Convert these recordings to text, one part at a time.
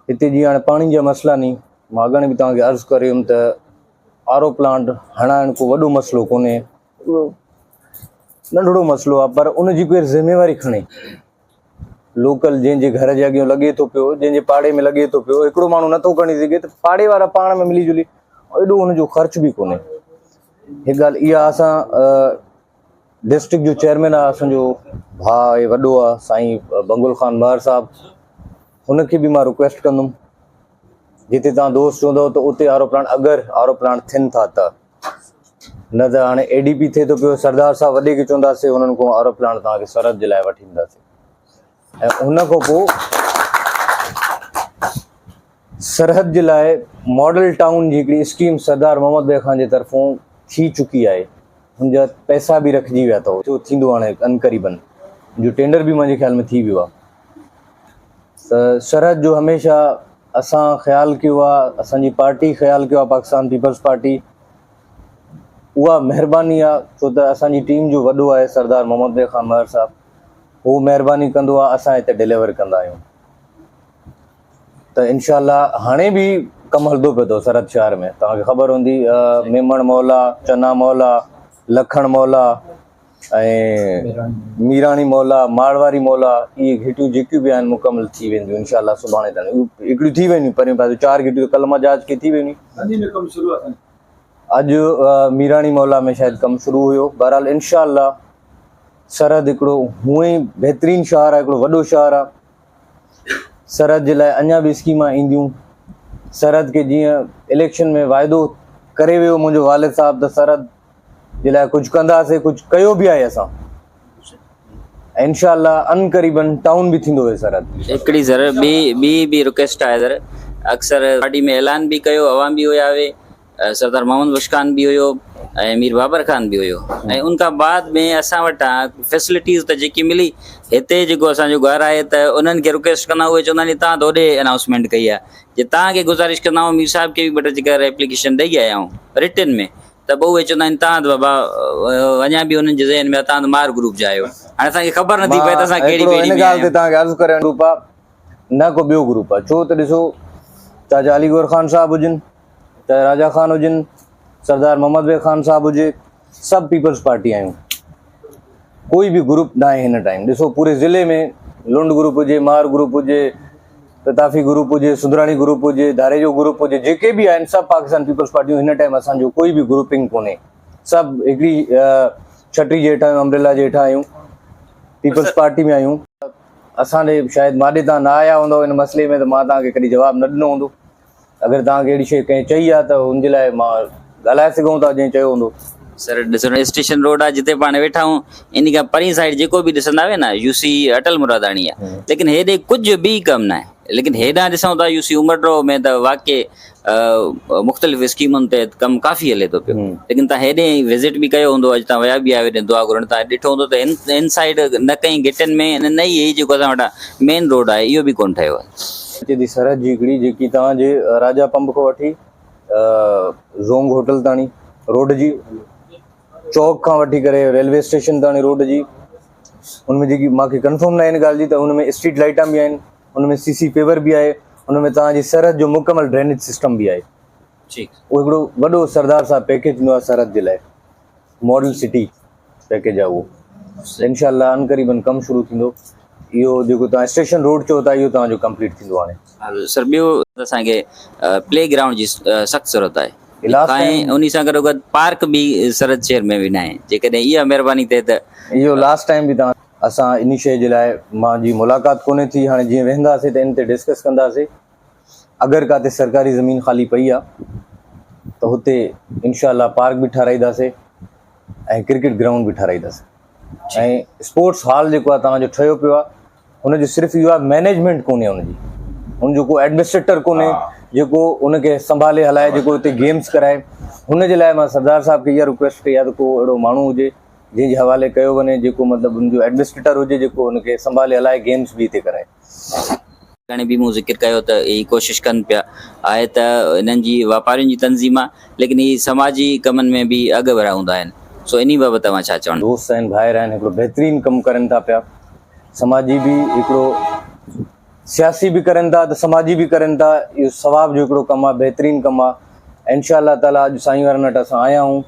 हिते जी हाणे पाणी जा मसला नहीं, मां अॻे बि तव्हांखे अर्ज़ु करियुमि त आरो प्लांट हणाइण को वॾो मसलो कोन्हे, नंढड़ो मसलो आहे, पर उनजी कोई ज़िम्मेवारी खणे। लोकल जंहिंजे घर जे अॻियां लॻे थो पियो, जंहिंजे पाड़े में लॻे थो पियो, हिकिड़ो माण्हू नथो खणी सघे त पाड़े वारा पाण में मिली जुली, एॾो हुनजो ख़र्च बि कोन्हे। हिकु ॻाल्हि इहा असां डिस्ट्रिक्ट जो चेयरमैन आहे असांजो भाउ आहे, वॾो आहे साईं बंगुल ख़ान महर साहब, हुनखे बि मां रिक्वेस्ट कंदुमि जिते तव्हां दोस्त चवंदव त उते आरो प्लांट, अगरि आरो प्लांट थियनि था त, न त हाणे ADP थिए थो पियो, सरदार साहब वॾे खे चवंदासीं हुननि खां आरो प्लांट तव्हांखे सरहद जे लाइ वठी ईंदासीं। ऐं हुन खां पोइ सरहद जे लाइ मॉडल टाउन जी हिकिड़ी स्कीम सरदार मोहम्मद बे खान जे तरफ़ों थी चुकी आहे, हुनजा पैसा बि रखिजी विया अथव, जो थींदो हाणे अनक़रीबन, जो टेंडर बि मुंहिंजे ख़्याल में थी वियो आहे। त सरहद जो हमेशह असां ख़्यालु कयो आहे, असांजी पार्टी ख़्यालु कयो आहे, पाकिस्तान पीपल्स पार्टी, उहा महिरबानी आहे, छो त असांजी टीम जो वॾो आहे सरदार मोहम्मद बे खान महर साहब, हू महिरबानी कंदो आहे, असां हिते डिलीवर कंदा आहियूं। त इनशाअल्लाह हाणे बि कमु हलंदो पियो अथव सरहद शहर में, तव्हांखे ख़बर हूंदी, मेमण मौला, चना मौला, लखण मौला ऐं मीराणी मौला, मारवाड़ी मौला, इहे घिटियूं जेकियूं बि आहिनि मुकमल थी वेंदियूं इनशाअल्लाह सुभाणे ताईं। हिकिड़ियूं थी वेंदियूं, पहिरियों पासे 4 घिटियूं कल्ह मां जांच की थी वेंदियूं। अॼु मीराणी मौला में शायदि कमु शुरू हुयो। बहरहाल इनशाअल्लाह सरहद हिकिड़ो हूअं ई बहितरीनु शहर आहे, हिकिड़ो वॾो शहर आहे। सरहद जे लाइ अञा बि स्कीमां ईंदियूं। सरहद खे जीअं इलेक्शन में वाइदो करे वियो मुंहिंजो वालिद साहब त सरहद जे लाइ कुझु कंदासीं, कुझु कयो बि आहे असां। इनशाअल्लाह अनक़रीबन टाउन बि थींदो आहे सरहद। हिकिड़ी सर ॿी रिक्वेस्ट आहे सर, अक्सर पार्टी में ऐलान बि कयो, अवाम बि हुया हुए, सरदार मोहम्मद बुश खान बि हुयो ऐं मीर बाबर खान बि हुयो, ऐं उनखां बाद में असां वटां फैसिलिटीज़ त जेकी मिली, हिते जेको असांजो घरु आहे त उन्हनि खे रिक्वेस्ट कंदा, उहे चवंदा आहिनि तव्हां त होॾे अनाउंसमेंट कई आहे, जे तव्हांखे गुज़ारिश कंदा आहियूं, मीर साहिब खे बि ॿ टे जगह एप्लीकेशन ॾेई आया आहियूं रिटन में, त पोइ उहे चवंदा आहिनि तव्हां त बाबा अञा बि हुननि जे ज़हन में तव्हां त मार ग्रुप जा आहियो। हाणे असांखे ख़बर नथी पए त असां कहिड़ी इन ॻाल्हि ते तव्हांखे अर्ज़ु करण ग्रुप आहे, न को ॿियो ग्रुप आहे, छो त ॾिसो, चाचा अलीगौर ख़ान साहब हुजनि, चाहे राजा ख़ान हुजनि, सरदार मोहम्मद बे खान साहब हुजे, सभु पीपल्स पार्टी आहियूं, कोई बि ग्रुप न आहे हिन टाइम। ॾिसो पूरे ज़िले में लुंड ग्रुप हुजे, मार ग्रुप हुजे, प्रताफी ग्रुप हुजे, सुधराणी ग्रुप हुजे, धारेजो ग्रुप हुजे, जेके बि आहिनि सभु पाकिस्तान पीपल्स पार्टियूं। हिन टाइम असांजो कोई बि ग्रुपिंग कोन्हे, सभु हिकिड़ी छटी जे हेठां आहियूं, अम्ब्रेला जे हेठां आहियूं, पीपल्स पार्टी में आहियूं। असांजे शायदि माॾे तव्हां न आया हूंदव हिन मसइले में, त मां तव्हांखे कॾहिं जवाबु न ॾिनो हूंदो। अगरि तव्हांखे अहिड़ी शइ कंहिं चई आहे त हुनजे लाइ मां ॻाल्हाए सघूं था, जंहिं चयो हूंदो। सर ॾिसो, स्टेशन रोड आहे जिते पाण वेठा आहियूं, इन खां परी साइड जेको बि ॾिसंदा हुए न UC अटल मुरादाणी आहे, लेकिन हेॾे कुझु बि कमु न आहे। लेकिन हेॾां ॾिसूं था UC उमरो में त वाक़ई मुख़्तलिफ़ स्कीमुनि ते कमु काफ़ी हले थो पियो, लेकिन तव्हां हेॾे विज़िट बि कयो हूंदो, अॼु तव्हां विया बि आहियो हेॾे दुआ घुरण, तव्हां ॾिठो हूंदो त इन साइड न कई गिटनि में न ई जेको असां वटां मेन रोड आहे इहो बि कोन्ह ठहियो आहे। सरहद जी हिकिड़ी जेकी तव्हांजे राजा पंप खां वठी ज़ोंग होटल ताणी रोड जी, चौक खां वठी करे रेलवे स्टेशन ताणी रोड जी, हुनमें जेकी मूंखे कंफर्म न आहे इन ॻाल्हि जी, त हुनमें स्ट्रीट लाइटां बि आहिनि, हुनमें CC पेवर बि आहे, हुनमें तव्हांजी सरहद जो मुकमल ड्रेनेज सिस्टम बि आहे। उहो हिकिड़ो वॾो सरदार साहब पैकेज ॾिनो आहे सरहद जे लाइ, मॉडल सिटी पैकेज आहे उहो। इनशाअल्लाह अनक़रीबन कमु शुरू थींदो। इहो जेको तव्हां स्टेशन रोड चओ था, इहो तव्हांजो कंप्लीट थींदो हाणे। सर ॿियो असांखे प्ले ग्राउंड जी सख़्तु ज़रूरत आहे, ऐं उन सां गॾोगॾु पार्क बि सरहद शहर में बि न आहे, जेकॾहिं इहा महिरबानी थिए त। इहो लास्ट टाइम बि तव्हां असां इन शइ जे लाइ मुंहिंजी मुलाक़ात कोन्हे थी, हाणे जीअं वेंदासीं त इन ते डिस्कस कंदासीं। अगरि काथे सरकारी ज़मीन ख़ाली पई आहे त हुते इनशाअल्लाह पार्क बि ठाराईंदासीं ऐं क्रिकेट ग्राउंड बि ठाराईंदासीं। ऐं स्पोर्ट्स हॉल जेको आहे तव्हांजो ठहियो पियो आहे, हुनजो सिर्फ़ु इहो आहे मैनेजमेंट कोन्हे हुनजी, हुनजो को एडमिनिस्ट्रेटर कोन्हे जेको उनखे संभाले हलाए, जेको हिते गेम्स कराए। हुनजे लाइ मां सरदार साहब खे इहा रिक्वेस्ट कई आहे त को अहिड़ो माण्हू हुजे जंहिंजे हवाले कयो वञे, जेको मतिलबु हुनजो एडमिनिस्ट्रेटर हुजे, जेको हुनखे संभाले हलाए, गेम्स बि हिते कराए। हाणे बि मूं ज़िक्र कयो त इहा कोशिशि कनि पिया, आहे त हिननि जी वापारियुनि जी तंज़ीम आहे, लेकिन ही समाजी कमनि में बि अॻु वारा हूंदा आहिनि। सो इन बाबति तव्हां छा चवणु? दोस्त आहिनि, भाइर आहिनि, हिकिड़ो बहितरीनु कमु करनि था पिया। समाजी बि हिकिड़ो सियासी भी करनि था त समाजी भी करनि था। इहो सवाब जो हिकिड़ो कमु आहे, बहितरीनु कमु आहे। इंशाअल्लाह ताला अॼु साईं वारनि वटि असां आया आहियूं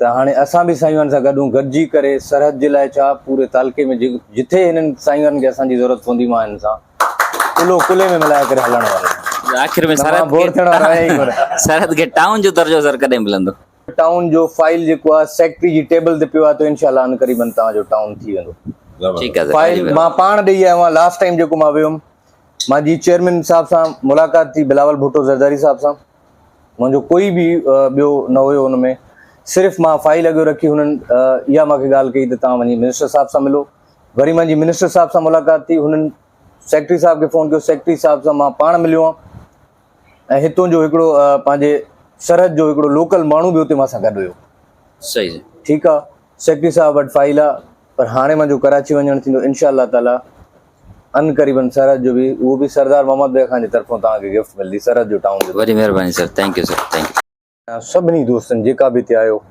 त हाणे असां बि साईं वारनि सां गॾु गॾिजी करे सरहद जे लाइ छा पूरे तालुके में जिथे हिननि साईं वारनि खे असांजी ज़रूरत पवंदी मां हिन सां कुलो कुले में मिलाए करे हलण वारो आहियां। आख़िर में सरहद बोर थियण वारो आहे ई कोन। सरहद खे टाउन जो दर्जो सर कॾहिं मिलंदो? टाउन जो फाइल जेको आहे सेक्रेटरी जी टेबल ते पियो आहे त इंशाअल्लाह अनकरीबन तव्हांजो टाउन थी वेंदो। ठीकु आहे सर, फाइल मां पाण ॾेई आयो आहियां। लास्ट टाइम जेको मां वियुमि मुंहिंजी चेयरमैन साहब सां मुलाक़ात थी, बिलावल भुट्टो ज़रदारी साहब सां। मुंहिंजो कोई बि ॿियो न हुयो हुन में, सिर्फ़ु मां फाइल अॻियो रखी। हुननि इहा मूंखे ॻाल्हि कई त तव्हां वञी मिनिस्टर साहब सां मिलो। वरी मुंहिंजी मिनिस्टर साहब सां मुलाक़ात थी, हुननि सेक्रेटरी साहब खे फ़ोन कयो, सेक्रेटरी साहब सां मां पाण मिलियो आहियां। ऐं हितां जो हिकिड़ो पंहिंजे सरहद जो हिकिड़ो लोकल माण्हू बि हुते मां सां गॾु हुयो। सही है। ठीकु आहे, सेक्रेटरी साहब वटि फाइल आहे, पर हाणे मुंहिंजो कराची वञणु थींदो इंशाअल्लाह ताला। अनकरीबन सरहद जो बि उहो बि सरदार मोहम्मद बे खान जी तरफ़ां तव्हांखे गिफ्ट मिलंदी, सरहद जो टाउन जो। वरी महिरबानी sir, thank U sir, thank U. सभिनी दोस्तनि जेका बि हिते आयो